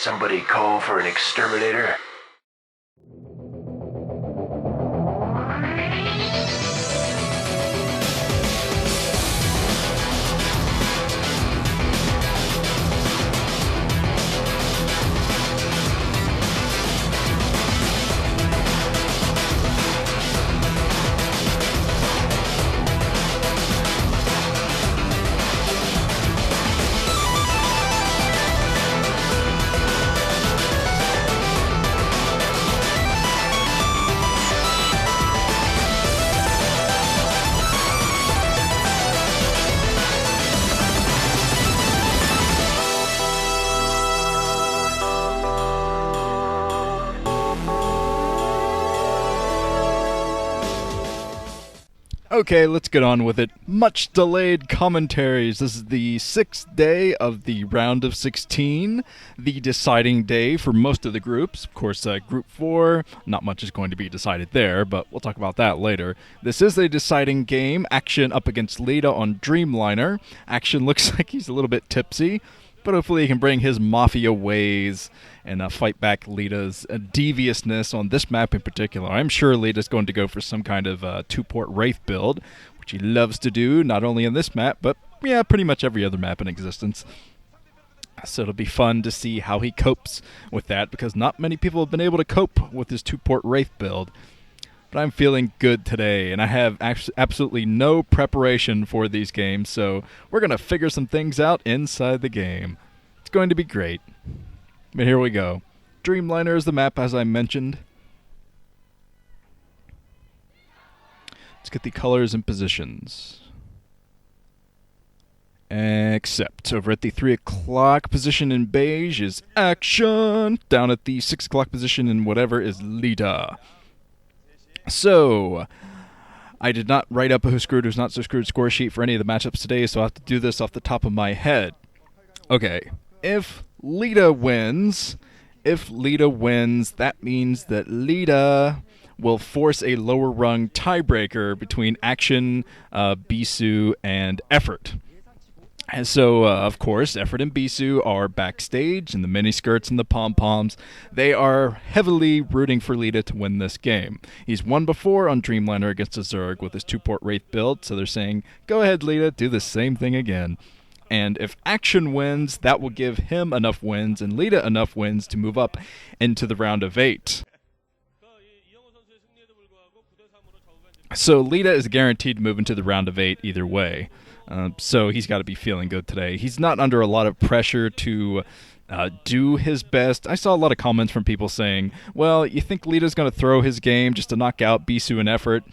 Somebody call for an exterminator? Okay, let's get on with it. Much delayed commentaries. This is the 6th day of the round of 16, the deciding day for most of the groups. Of course, Group 4, not much is going to be decided there, but we'll talk about that later. This is a deciding game. Action up against Leta on Dreamliner. Action looks like he's a little bit tipsy, but hopefully he can bring his mafia ways and fight back Leta's deviousness on this map in particular. I'm sure Leta's going to go for some kind of two-port Wraith build, which he loves to do, not only on this map, but yeah, pretty much every other map in existence. So it'll be fun to see how he copes with that, because not many people have been able to cope with his two-port Wraith build. But I'm feeling good today, and I have absolutely no preparation for these games, so we're going to figure some things out inside the game. It's going to be great. But here we go. Dreamliner is the map, as I mentioned. Let's get the colors and positions. Except over at the 3 o'clock position in Beige is Action. Down at the 6 o'clock position in whatever is Leta. So, I did not write up a Who's Screwed, Who's Not So Screwed score sheet for any of the matchups today, so I'll have to do this off the top of my head. Okay, if Leta wins, that means that Leta will force a lower rung tiebreaker between Action, Bisu, and Effort. And so, of course, Effort and Bisu are backstage in the miniskirts and the pom-poms. They are heavily rooting for Leta to win this game. He's won before on Dreamliner against a Zerg with his two-port Wraith build, so they're saying, go ahead, Leta, do the same thing again. And if Action wins, that will give him enough wins and Leta enough wins to move up into the round of 8. So Leta is guaranteed to move into the round of 8 either way. So he's got to be feeling good today. He's not under a lot of pressure to do his best. I saw a lot of comments from people saying, well, you think Leta's going to throw his game just to knock out Bisu and Effort?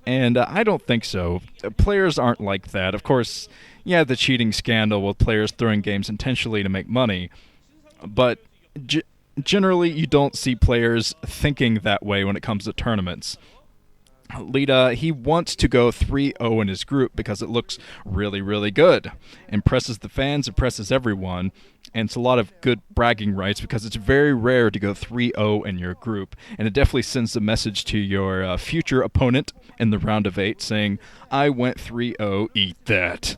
And I don't think so. Players aren't like that. Of course, yeah, the cheating scandal with players throwing games intentionally to make money. But generally, you don't see players thinking that way when it comes to tournaments. Leta, he wants to go 3-0 in his group because it looks really, really good. Impresses the fans, impresses everyone, and it's a lot of good bragging rights because it's very rare to go 3-0 in your group, and it definitely sends a message to your future opponent in the round of 8 saying, I went 3-0, eat that.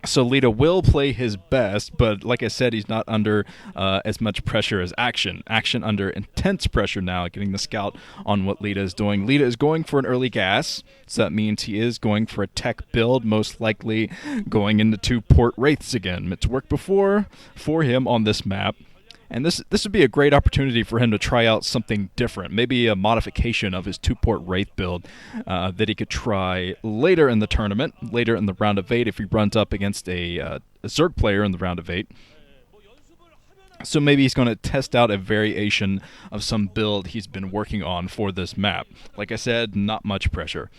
So Leta will play his best, but like I said, he's not under as much pressure as Action. Action under intense pressure now, getting the scout on what Leta is doing. Leta is going for an early gas, so that means he is going for a tech build, most likely going into 2-port Wraiths again. It's worked before for him on this map. And this would be a great opportunity for him to try out something different, maybe a modification of his 2-port Wraith build that he could try later in the tournament, later in the round of 8 if he runs up against a Zerg player in the round of 8. So maybe he's going to test out a variation of some build he's been working on for this map. Like I said, not much pressure.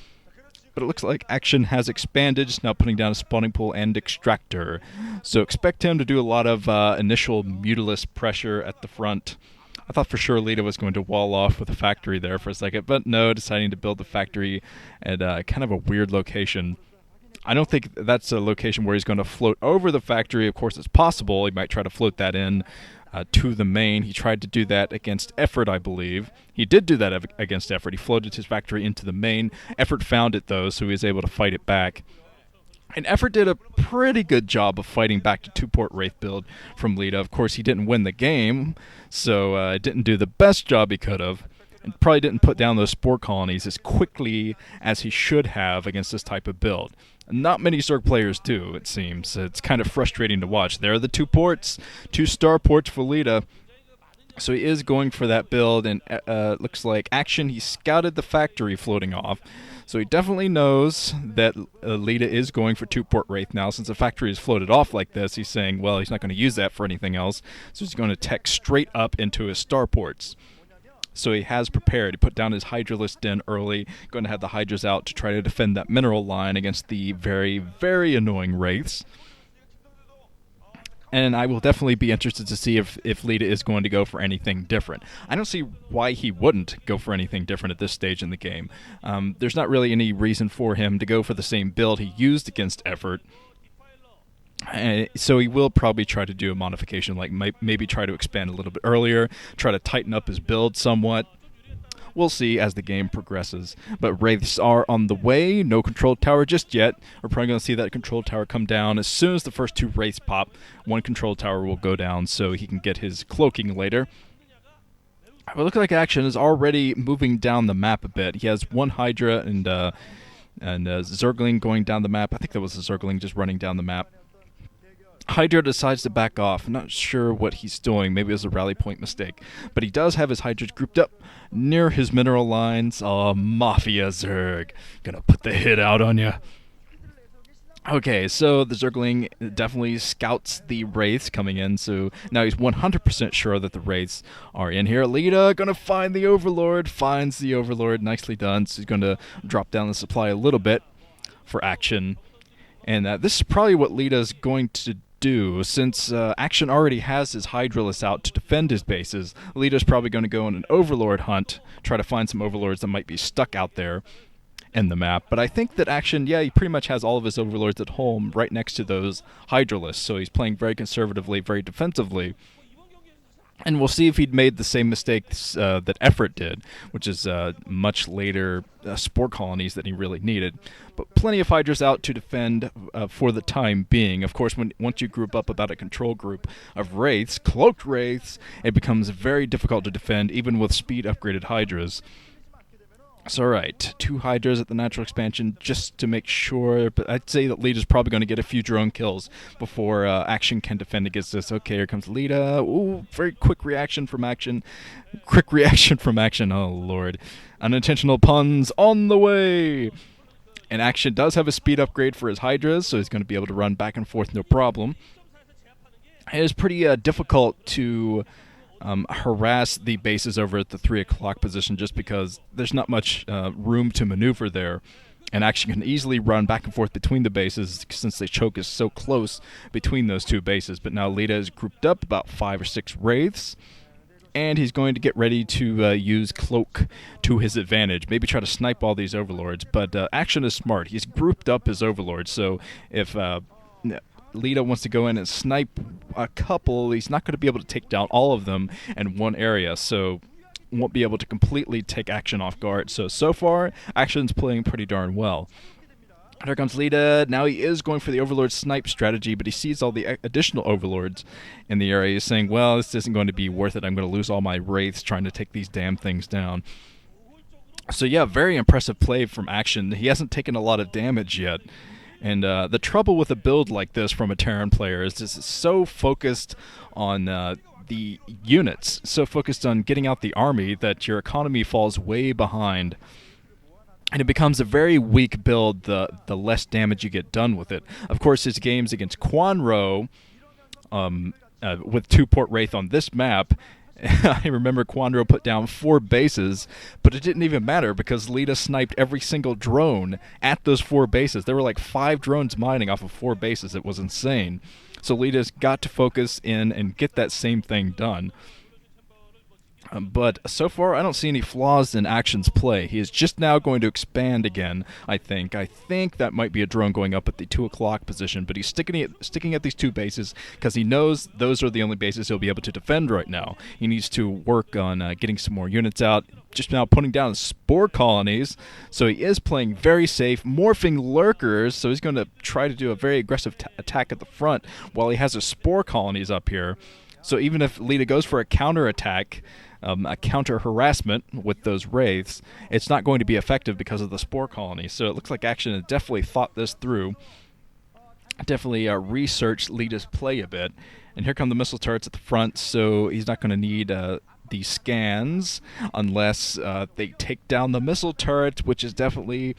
But it looks like Action has expanded, just now putting down a spawning pool and extractor. So expect him to do a lot of initial Mutalisk pressure at the front. I thought for sure Leta was going to wall off with a factory there for a second, but no, deciding to build the factory at kind of a weird location. I don't think that's a location where he's going to float over the factory. Of course, it's possible. He might try to float that in to the main. He tried to do that against Effort, I believe. He did do that against Effort. He floated his factory into the main. Effort found it, though, so he was able to fight it back. And Effort did a pretty good job of fighting back to two-port Wraith build from Leta. Of course, he didn't win the game, so didn't do the best job he could have. And probably didn't put down those spore colonies as quickly as he should have against this type of build. Not many Zerg players do, it seems. It's kind of frustrating to watch. There are the 2 ports, 2 star ports for Leta. So he is going for that build, and looks like Action, he scouted the factory floating off. So he definitely knows that Leta is going for 2-port Wraith now. Since the factory is floated off like this, he's saying, well, he's not going to use that for anything else. So he's going to tech straight up into his starports. So he has prepared. He put down his Hydralisk Den early, going to have the Hydras out to try to defend that mineral line against the very, very annoying Wraiths. And I will definitely be interested to see if Leta is going to go for anything different. I don't see why he wouldn't go for anything different at this stage in the game. There's not really any reason for him to go for the same build he used against Effort. So he will probably try to do a modification, like maybe try to expand a little bit earlier, try to tighten up his build somewhat. We'll see as the game progresses. But Wraiths are on the way. No control tower just yet. We're probably going to see that control tower come down. As soon as the first 2 Wraiths pop, 1 control tower will go down so he can get his cloaking later. But look like Action is already moving down the map a bit. He has 1 Hydra and Zergling going down the map. I think that was a Zergling just running down the map. Hydra decides to back off. I'm not sure what he's doing. Maybe it was a rally point mistake. But he does have his Hydras grouped up near his mineral lines. Oh, Mafia Zerg. Gonna put the hit out on you. Okay, so the Zergling definitely scouts the Wraiths coming in, so now he's 100% sure that the Wraiths are in here. Leta gonna find the Overlord, finds the Overlord, nicely done. So he's gonna drop down the supply a little bit for Action. And this is probably what Leta's going to do, since Action already has his Hydralisk out to defend his bases. Leta's probably going to go on an Overlord hunt, try to find some Overlords that might be stuck out there in the map. But I think that Action, yeah, he pretty much has all of his Overlords at home right next to those Hydralisks, so he's playing very conservatively, very defensively. And we'll see if he'd made the same mistakes that Effort did, which is much later spore colonies than he really needed. But plenty of Hydras out to defend for the time being. Of course, once you group up about a control group of Wraiths, cloaked Wraiths, it becomes very difficult to defend, even with speed upgraded Hydras. So, alright, 2 Hydras at the natural expansion just to make sure, but I'd say that Leta's probably going to get a few drone kills before Action can defend against this. Okay, here comes Leta. Ooh, very quick reaction from Action. Quick reaction from Action, oh lord. Unintentional puns on the way! And Action does have a speed upgrade for his Hydras, so he's going to be able to run back and forth no problem. It is pretty difficult to harass the bases over at the 3 o'clock position just because there's not much room to maneuver there, and Action can easily run back and forth between the bases since the choke is so close between those 2 bases. But now Leta is grouped up about 5 or 6 Wraiths, and he's going to get ready to use Cloak to his advantage, maybe try to snipe all these Overlords. But Action is smart. He's grouped up his Overlords, so if Leta wants to go in and snipe a couple, he's not going to be able to take down all of them in one area, so won't be able to completely take Action off guard. So far, Action's playing pretty darn well. Here comes Leta. Now he is going for the Overlord snipe strategy, but he sees all the additional Overlords in the area. He's saying, well, this isn't going to be worth it. I'm going to lose all my Wraiths trying to take these damn things down. So yeah, very impressive play from Action. He hasn't taken a lot of damage yet. And the trouble with a build like this from a Terran player is it's so focused on the units, so focused on getting out the army that your economy falls way behind. And it becomes a very weak build the less damage you get done with it. Of course, his games against Quanro, with 2-port Wraith on this map, I remember Quanro put down 4 bases, but it didn't even matter because Leta sniped every single drone at those 4 bases. There were like 5 drones mining off of 4 bases. It was insane. So Leta's got to focus in and get that same thing done. But so far, I don't see any flaws in Action's play. He is just now going to expand again, I think. I think that might be a drone going up at the 2 o'clock position, but he's sticking at these 2 bases because he knows those are the only bases he'll be able to defend right now. He needs to work on getting some more units out, just now putting down spore colonies. So he is playing very safe, morphing lurkers, so he's going to try to do a very aggressive attack at the front while he has his spore colonies up here. So even if Leta goes for a counterattack, a counter harassment with those wraiths, it's not going to be effective because of the spore colony. So it looks like Action has definitely thought this through, definitely researched Leta's play a bit. And here come the missile turrets at the front, so he's not going to need the scans unless they take down the missile turret, which is definitely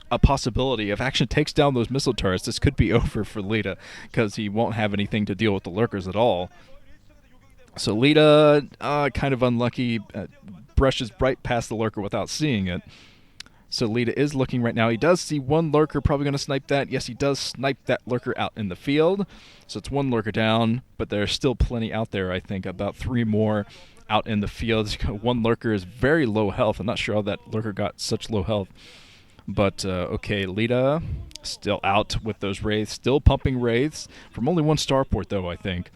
a possibility. If Action takes down those missile turrets, this could be over for Leta because he won't have anything to deal with the lurkers at all. So Leta, kind of unlucky, brushes right past the lurker without seeing it. So Leta is looking right now. He does see one lurker, probably going to snipe that. Yes, he does snipe that lurker out in the field. So it's one lurker down, but there's still plenty out there, I think. About 3 more out in the field. One lurker is very low health. I'm not sure how that lurker got such low health. But, okay, Leta still out with those wraiths. Still pumping wraiths. From only 1 starport, though, I think.